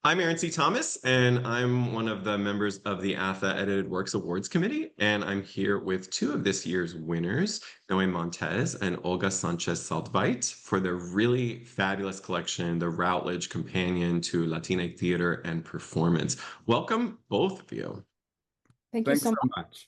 I'm Aaron C. Thomas, and I'm one of the members of the ATHE Edited Works Awards Committee, and I'm here with two of this year's winners, Noe Montez and Olga Sanchez Saltveit, for their really fabulous collection, the Routledge Companion to Latine Theatre and Performance. Welcome, both of you. Thank you Thanks so so much. much.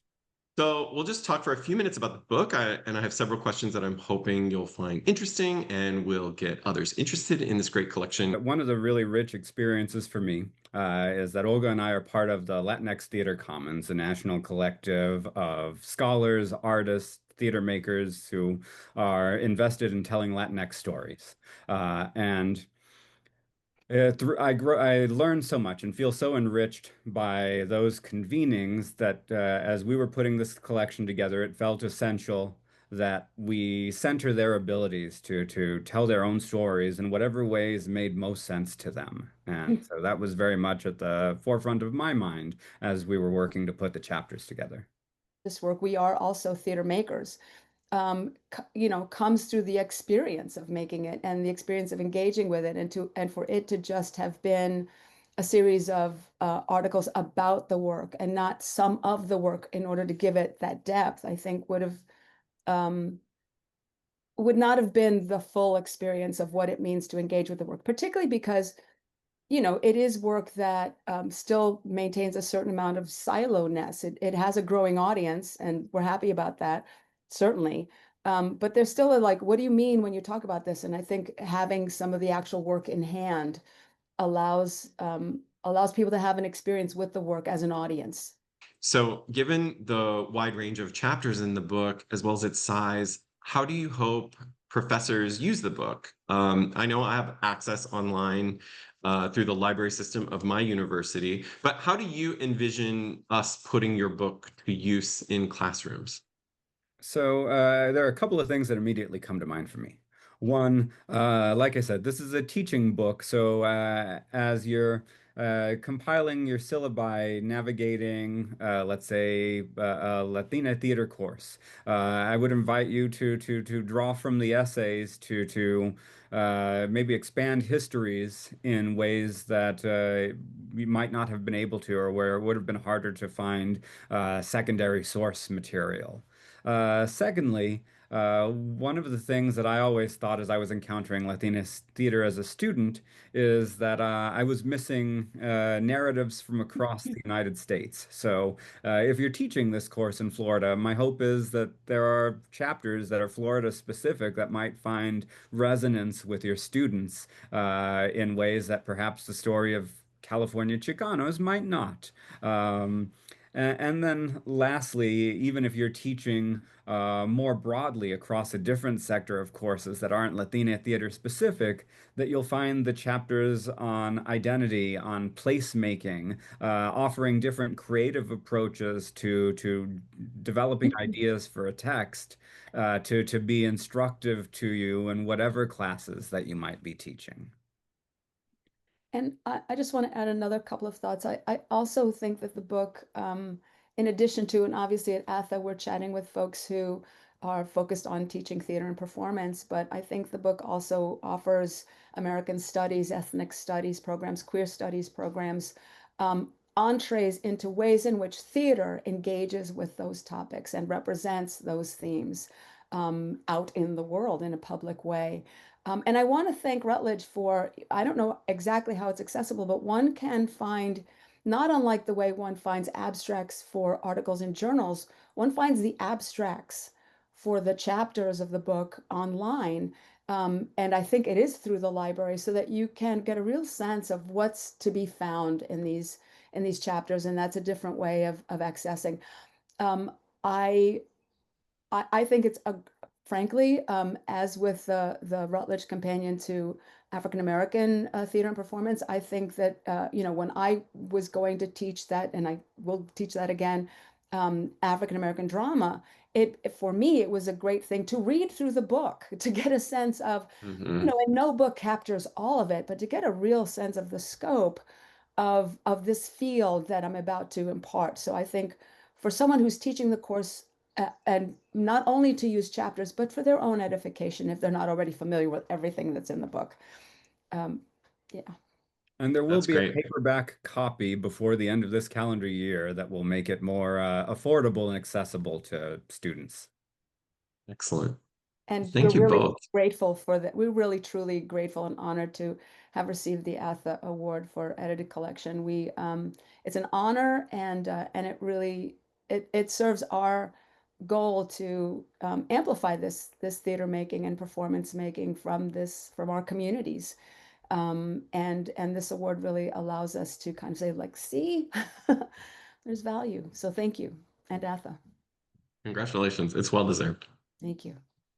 So we'll just talk for a few minutes about the book, and I have several questions that I'm hoping you'll find interesting and will get others interested in this great collection. One of the really rich experiences for me is that Olga and I are part of the Latinx Theater Commons, a national collective of scholars, artists, theater makers who are invested in telling Latinx stories. And I learned so much and feel so enriched by those convenings that as we were putting this collection together, it felt essential that we center their abilities to tell their own stories in whatever ways made most sense to them. And so that was very much at the forefront of my mind as we were working to put the chapters together. This work, we are also theater makers. Comes through the experience of making it and the experience of engaging with it, and for it to just have been a series of articles about the work and not some of the work in order to give it that depth, I think um, would not have been the full experience of what it means to engage with the work, particularly because it is work that still maintains a certain amount of silo-ness. It has a growing audience, and we're happy about that, certainly. But there's still like, what do you mean when you talk about this? And I think having some of the actual work in hand allows people to have an experience with the work as an audience. So, given the wide range of chapters in the book, as well as its size, how do you hope professors use the book? I know I have access online through the library system of my university, but how do you envision us putting your book to use in classrooms? So there are a couple of things that immediately come to mind for me. One, like I said, this is a teaching book. So as you're compiling your syllabi, navigating, let's say, a Latina theater course, I would invite you to draw from the essays to maybe expand histories in ways that you might not have been able to, or where it would have been harder to find secondary source material. Secondly, one of the things that I always thought as I was encountering Latinx theater as a student is that I was missing narratives from across the United States. So, if you're teaching this course in Florida, my hope is that there are chapters that are Florida specific that might find resonance with your students in ways that perhaps the story of California Chicanos might not. And then lastly, even if you're teaching more broadly across a different sector of courses that aren't Latina theater specific, that you'll find the chapters on identity, on placemaking, offering different creative approaches to developing ideas for a text to be instructive to you in whatever classes that you might be teaching. And I just want to add another couple of thoughts. I also think that the book, in addition to, and obviously at ATHE, we're chatting with folks who are focused on teaching theater and performance, but I think the book also offers American studies, ethnic studies programs, queer studies programs, entrees into ways in which theater engages with those topics and represents those themes out in the world in a public way. And I want to thank Routledge for, I don't know exactly how it's accessible, but one can find, not unlike the way one finds abstracts for articles in journals, one finds the abstracts for the chapters of the book online. And I think it is through the library so that you can get a real sense of what's to be found in these chapters. And that's a different way of accessing. Um, I I think it's a, frankly, as with the Routledge Companion to African American theater and performance, I think that when I was going to teach that, and I will teach that again, African American drama, it for me it was a great thing to read through the book to get a sense of, Mhm. and no book captures all of it, but to get a real sense of the scope of this field that I'm about to impart. So I think for someone who's teaching the course and not only to use chapters, but for their own edification if they're not already familiar with everything that's in the book. Um, yeah. And there will That's be a great. paperback copy before the end of this calendar year that will make it more affordable and accessible to students. Excellent. And we're Thank you really both. grateful for that. We're really truly grateful and honored to have received the ATHE Award for Edited Collection. It's an honor, and it really it serves our goal to amplify this theater making and performance making from our communities. And this award really allows us to kind of say, like, see, there's value. So thank you, and ATHE. Congratulations. It's well deserved. Thank you.